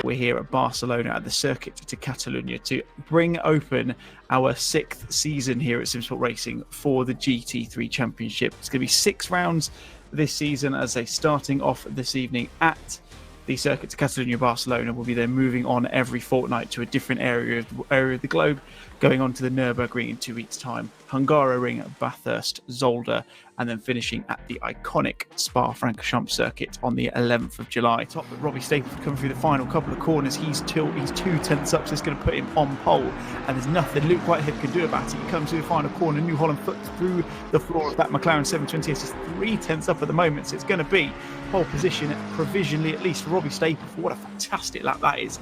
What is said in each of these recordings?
We're here at Barcelona at the Circuit de Catalunya to bring open our 6th season here at Simsport Racing for the GT3 Championship. It's going to be 6 rounds this season as they starting off this evening at the Circuit de Catalunya Barcelona. Will be then moving on every fortnight to a different area of the globe, going on to the Nurburgring in 2 weeks' time, Hungaroring, Bathurst, Zolder, and then finishing at the iconic Spa-Francorchamps circuit on the 11th of July. Top that Robbie Staples coming through the final couple of corners. He's 2 tenths up, so it's going to put him on pole, and there's nothing Luke Whitehead can do about it. He comes through the final corner, New Holland foot through the floor of that McLaren 720S. He's 3 tenths up at the moment, so it's going to be pole position provisionally, at least for Robbie Staples. What a fantastic lap that is.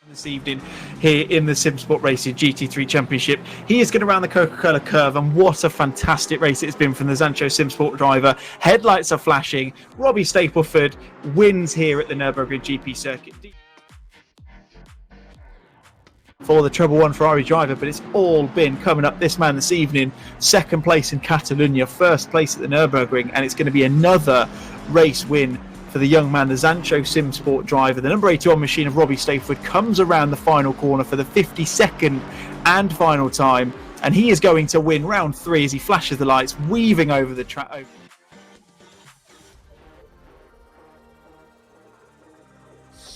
This evening here in the Simsport Racing GT3 Championship. He is going around the Coca-Cola curve, and what a fantastic race it's been from the Zancho Simsport driver. Headlights are flashing. Robbie Stapleford wins here at the Nurburgring GP circuit for the Treble 1 Ferrari driver, but it's all been coming up this man this evening. 2nd place in Catalunya, 1st place at the Nurburgring, and it's going to be another race win for the young man, the Zancho Simsport driver. The number 81 machine of Robbie Staplewood comes around the final corner for the 52nd and final time, and he is going to win round 3 as he flashes the lights, weaving over the track.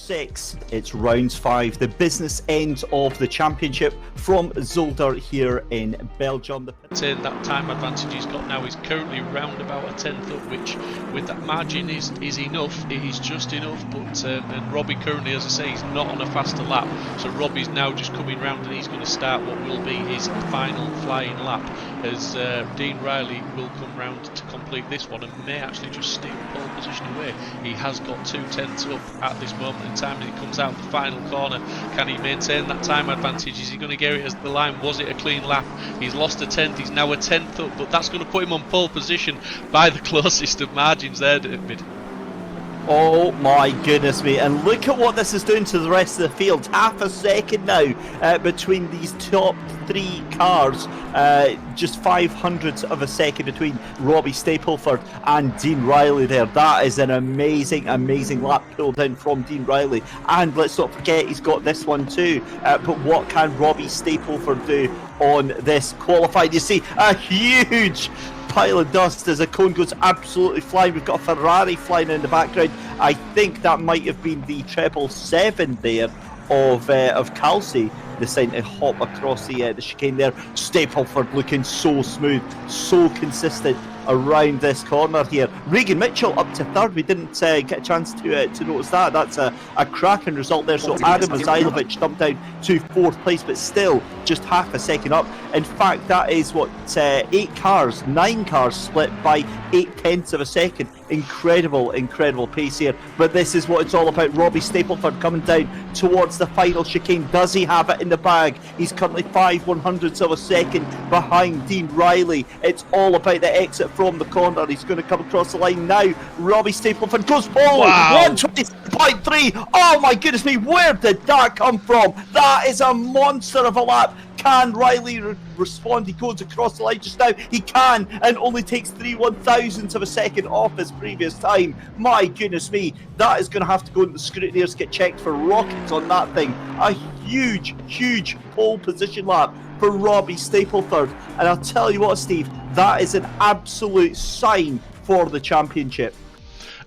It's round 5, the business end of the championship from Zolder here in Belgium. That time advantage he's got now is currently round about a 10th up, which with that margin is enough. It is just enough, but and Robbie currently, as I say, he's not on a faster lap, so Robbie's now just coming round and he's going to start what will be his final flying lap, as Dean Riley will come round to complete this one and may actually just steal pole position away. He has got 2 tenths up at this moment in time, and he comes out the final corner. Can he maintain that time advantage? Is he going to get it as the line? Was it a clean lap? He's lost a 10th, he's now a 10th up, but that's going to put him on pole position by the closest of margins there, David. Oh my goodness me, and look at what this is doing to the rest of the field. Half a second now between these top 3 cars, just 500ths of a second between Robbie Stapleford and Dean Riley there. That is an amazing lap pulled in from Dean Riley, and let's not forget he's got this one too, but what can Robbie Stapleford do on this qualifying? You see a huge pile of dust as a cone goes absolutely flying. We've got a Ferrari flying in the background. I think that might have been the 777 there of Kelsey deciding to hop across the chicane there. Stapleford looking so smooth, so consistent around this corner here. Regan Mitchell up to 3rd. We didn't get a chance to notice that. That's a cracking result there. So Adam Mazailovic jumped down to 4th place, but still just half a second up. In fact, that is what 9 cars split by 8 tenths of a second. Incredible pace here. But this is what it's all about. Robbie Stapleford coming down towards the final chicane. Does he have it in the bag? He's currently 5/100ths of a second behind Dean Riley. It's all about the exit from the corner. He's going to come across the line now. Robbie Stapleford goes forward. Wow. 120.3. Oh my goodness me, where did that come from? That is a monster of a lap. Can Riley respond? He goes across the line just now. He can, and only takes 3/1000ths of a second off his previous time. My goodness me, that is going to have to go into the scrutineers, get checked for rockets on that thing. A huge pole position lap for Robbie Stapleford. And I'll tell you what, Steve, that is an absolute sign for the championship.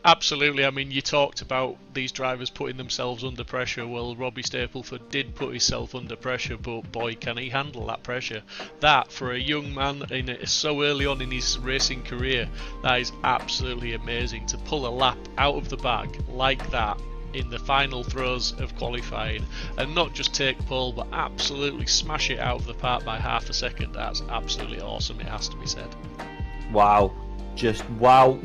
Absolutely. I mean, you talked about these drivers putting themselves under pressure. Well, Robbie Stapleford did put himself under pressure, but boy, can he handle that pressure. That, for a young man so early on in his racing career, that is absolutely amazing. To pull a lap out of the bag like that in the final throws of qualifying, and not just take pole, but absolutely smash it out of the park by half a second. That's absolutely awesome, it has to be said. Wow. Just wow.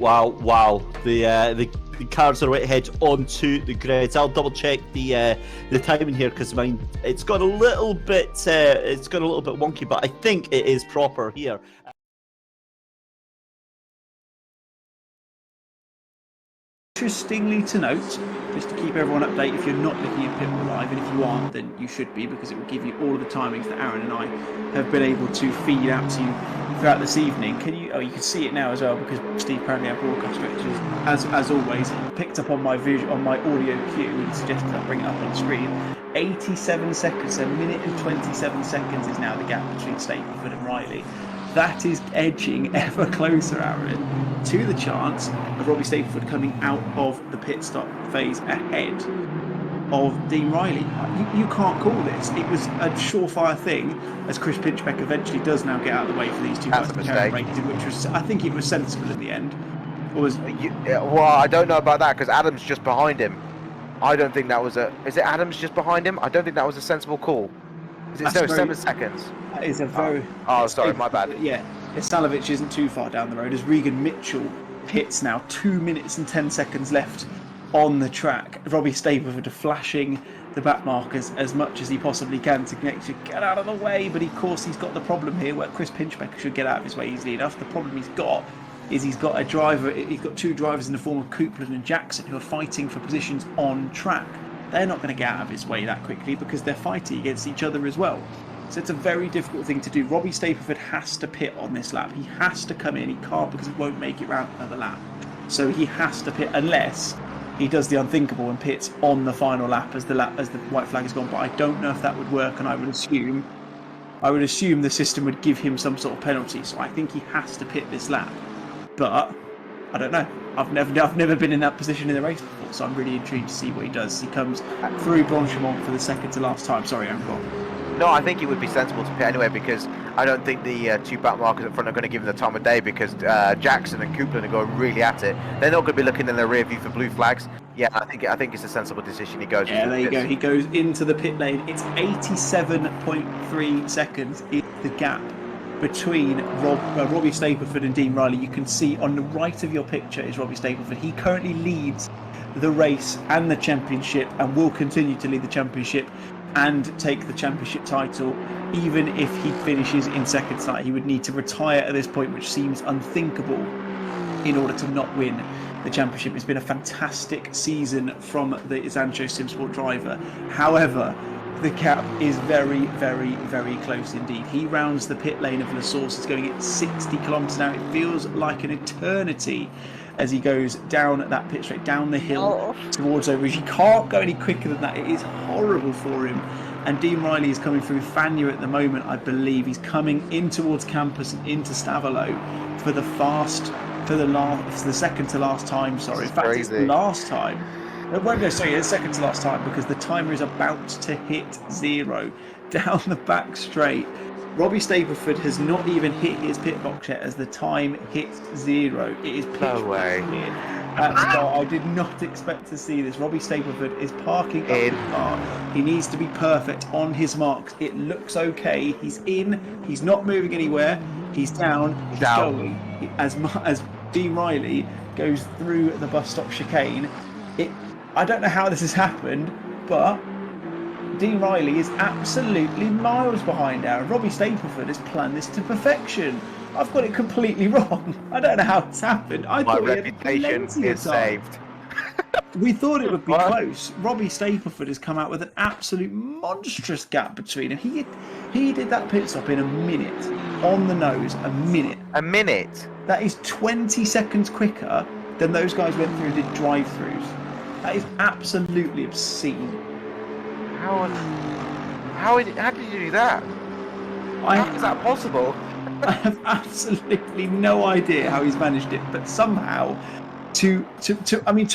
The cars are right ahead onto the grids. I'll double check the timing here because it's got a little bit wonky, but I think it is proper here. interestingly to note, just to keep everyone updated, if you're not looking at Pitbull Live, and if you aren't, then you should be, because it will give you all of the timings that Aaron and I have been able to feed out to you throughout this evening. Can you? Oh, you can see it now as well, because Steve apparently our broadcast director, as always, picked up on my audio cue and suggested I bring it up on the screen. 87 seconds, so a minute and 27 seconds is now the gap between Stapleford and Riley. That is edging ever closer, Aaron, to the chance of Robbie Stapleford coming out of the pit stop phase ahead of Dean Riley. You can't call this. It was a surefire thing, as Chris Pinchbeck eventually does now get out of the way for these two guys to carry rated, which was, I think it was sensible in the end. Or was well, I don't know about that, because Adam's just behind him. I don't think that was a... Is it Adams just behind him? I don't think that was a sensible call. Is it 7 seconds? That is a very... Oh, sorry, my bad. Yeah, Stalovic isn't too far down the road, as Regan Mitchell hits now. 2 minutes and 10 seconds left on the track. Robbie Stapleford flashing the back markers as much as he possibly can to get out of the way, but of course he's got the problem here where Chris Pinchbeck should get out of his way easily enough. The problem he's got is he's got two drivers in the form of Coupland and Jackson who are fighting for positions on track. They're not going to get out of his way that quickly because they're fighting against each other as well. So it's a very difficult thing to do. Robbie Stapleford has to pit on this lap. He has to come in. He can't, because he won't make it round another lap. So he has to pit unless he does the unthinkable and pits on the final lap as the white flag is gone. But I don't know if that would work, and I would assume the system would give him some sort of penalty. So I think he has to pit this lap. But I don't know. I've never been in that position in the race before, so I'm really intrigued to see what he does. He comes through Blanchimont for the second to last time. Sorry, Aaron, go on. No, I think it would be sensible to pit anyway, because I don't think the two back markers at front are going to give him the time of day, because Jackson and Coupland are going really at it. They're not going to be looking in their rear view for blue flags. Yeah, I think it's a sensible decision. He goes. Yeah, there you go. He goes into the pit lane. It's 87.3 seconds is the gap between Robbie Stapleford and Dean Riley. You can see on the right of your picture is Robbie Stapleford. He currently leads the race and the championship, and will continue to lead the championship and take the championship title. Even if he finishes in second tonight, he would need to retire at this point, which seems unthinkable, in order to not win the championship. It's been a fantastic season from the Zancho Simsport driver. However, the gap is very, very, very close indeed. He rounds the pit lane of La Source. It's going at 60 kilometres an hour. It feels like an eternity as he goes down that pit straight, down the hill towards Overage. He can't go any quicker than that. It is horrible for him. And Dean Riley is coming through Fania at the moment, I believe. He's coming in towards Campus and into Stavalo for the second to last time. Sorry, in fact, it's the last time. Sorry, it's second to last time, because the timer is about to hit 0 down the back straight. Robbie Stapleford has not even hit his pit box yet as the time hits 0. It is pitch black here at Spa. I did not expect to see this. Robbie Stapleford is parking up his car. He needs to be perfect on his marks. It looks okay. He's in. He's not moving anywhere. He's down. He's going. As Dean Riley goes through the bus stop chicane. I don't know how this has happened, but Dean Riley is absolutely miles behind Aaron. Robbie Stapleford has planned this to perfection. I've got it completely wrong. I don't know how it's happened. My reputation is saved. We thought it would be close. Robbie Stapleford has come out with an absolute monstrous gap between him. He did that pit stop in a minute. On the nose, a minute. A minute? That is 20 seconds quicker than those guys went through and did drive-throughs. That is absolutely obscene. How did you do that? How is that possible? I have absolutely no idea how he's managed it, but somehow, to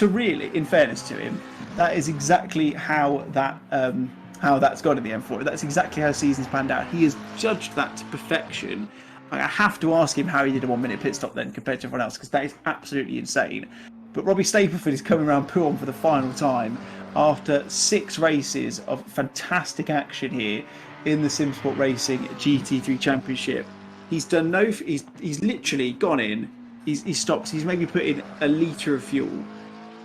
really, in fairness to him, that is exactly how that's gone in the M4. That's exactly how the season's panned out. He has judged that to perfection. I have to ask him how he did a 1 minute pit stop then compared to everyone else, because that is absolutely insane. But Robbie Stapleford is coming around Pouhon for the final time after 6 races of fantastic action here in the Simsport Racing GT3 Championship. He's done he's literally gone in, he stops, he's maybe put in a litre of fuel,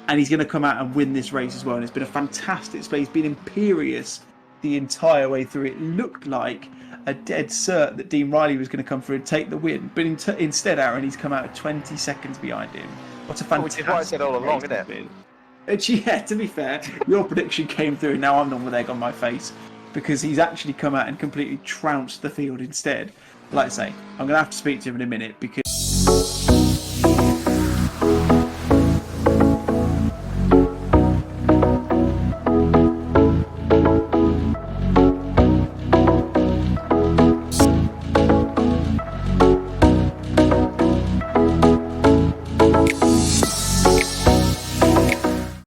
and he's going to come out and win this race as well. And it's been a fantastic space. He's been imperious the entire way through. It looked like a dead cert that Dean Riley was going to come through and take the win, but instead, Aaron, he's come out 20 seconds behind him. What a Which is fantastic what I said all along, race isn't it's been. Yeah, to be fair, your prediction came through, and now I'm done with egg on my face because he's actually come out and completely trounced the field instead. Like I say, I'm going to have to speak to him in a minute because